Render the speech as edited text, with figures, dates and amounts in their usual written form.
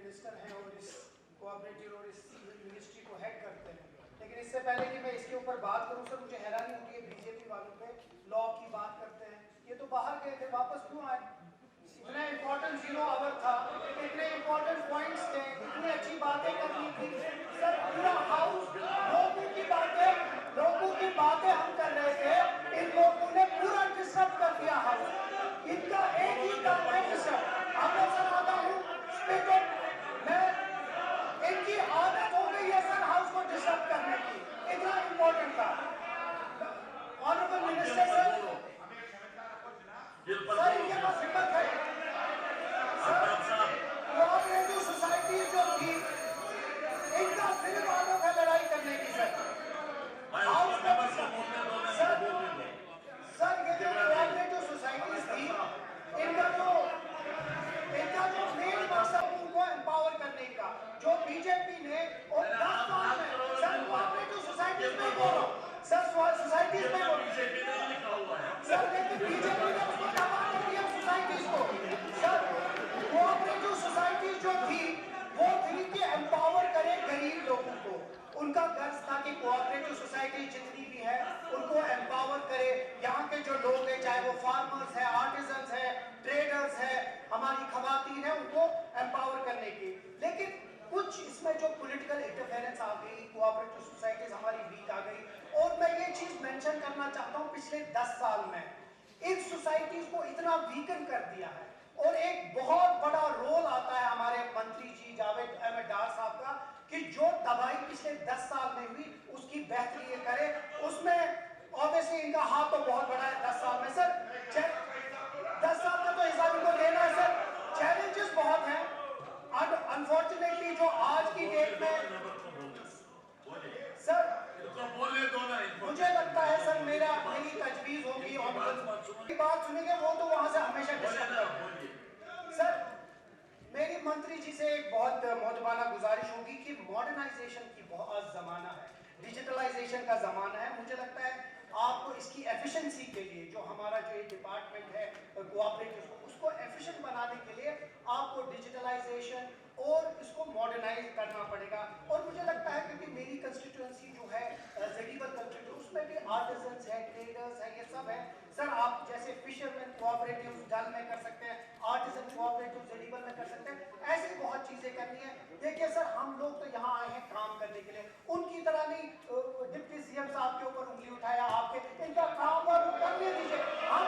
Minister हैं और इस कोऑपरेटिव और इस मिनिस्ट्री को हेड करते हैं। लेकिन इससे पहले कि मैं इसके ऊपर बात करूं सर, मुझे हैरानी होती है बीजेपी वालों पे लॉ की बात करते हैं। ये तो बाहर गए थे, वापस क्यों आए? इतना इंपॉर्टेंट 0 आवर था, इतने इंपॉर्टेंट पॉइंट्स थे, इतनी अच्छी बातें करनी थी सर। पूरा हाउस लोगों की बातें हम कर रहे थे, इन लोगों ने पूरा डिस्टर्ब कर दिया हाउस। इनका एक ही काम है डिस्टर्ब। अब मैं सर आता हूँ स्पीकर, मैं इनकी आदत हो गई है सर हाउस को डिस्टर्ब करने की, इतना इंपॉर्टेंट था। ऑनरेबल मिनिस्टर सर, इनके पास हिम्मत है सर, कोऑपरेटिव सोसाइटी जो थी इनका सिर्फ आदत है लड़ाई करने की सर। हाउस का सर ये जो कोऑपरेटिव सोसाइटीज थी, इनका जो मेन मकसद उनको एम्पावर करने का, जो बीजेपी ने और 10 साल में सर कोऑपरेटिव सोसाइटीज में बोलो सर, सोसाइटीज में सर, लेकिन बीजेपी ने उसको तबाह कर दिया सोसाइटीज को सर। कोऑपरेटिव सोसाइटीज जो थी वो थी कि एम्पावर करे गरीब लोगों को। उनका गर्ज था कि कोऑपरेटिव सोसाइटी जितनी भी है उनको एम्पावर करे। यहाँ के जो लोग हैं, चाहे वो फार्मर्स है, आर्टिजन्स है, ट्रेडर्स है, हमारी खवातीन है, उनको एम्पावर करने की। लेकिन कुछ इसमें जो पॉलिटिकल इंटरफेरेंस आ गई, कोऑपरेटिव सोसाइटीज हमारी वीक आ गई। और मैं ये चीज मेंशन करना चाहता हूँ, पिछले 10 साल में इन सोसाइटीज को इतना वीकन कर दिया है। और एक बहुत बड़ा रोल आता है हमारे मंत्री जी जावेद अहमद डार साहब का, कि जो दवाई पिछले 10 साल में हुई उसकी बेहतरी करे। उसमें ऑब्वियसली इनका हाथ तो बहुत बड़ा है 10 साल में सर। 10 साल का तो हिसाब इनको देना है सर। चैलेंजेस बहुत हैं अनफॉर्चुनेटली जो आज की डेट में सर, मुझे लगता है सर मेरी तजवीज होगी और बात सुनेंगे वो तो वहां से हमेशा डिस्कस करेंगे सर। मेरी मंत्री जी से एक बहुत मौजूबाना गुजारिश होगी कि मॉडर्नाइजेशन की बहुत जमाना है, डिजिटलाइजेशन का जमाना है। मुझे लगता है आपको इसकी एफिशिएंसी के लिए जो हमारा जो ये डिपार्टमेंट है कोऑपरेटिव, उसको एफिशिएंट बनाने के लिए आपको डिजिटलाइजेशन और इसको मॉडर्नाइज करना पड़ेगा। और मुझे लगता है क्योंकि मेरी कंस्टिट्यूएंसी जो है जेडीबल कंस्टिट्यूएंसी, उसमें भी आर्टिजन्स है, ट्रेडर्स है, ये सब है सर। आप जैसे फिशरमैन कोऑपरेटिव डल में कर सकते हैं, आर्टिजन कोऑपरेटिव जेडीबल में कर सकते हैं, ऐसी बहुत चीजें करनी है। देखिए सर, हम लोग तो यहाँ आए हैं काम करने के लिए, उनकी तरह नहीं डिप्टी सीएम साहब के ऊपर उंगली उठाया आपके, इनका काम और करने दीजिए। हम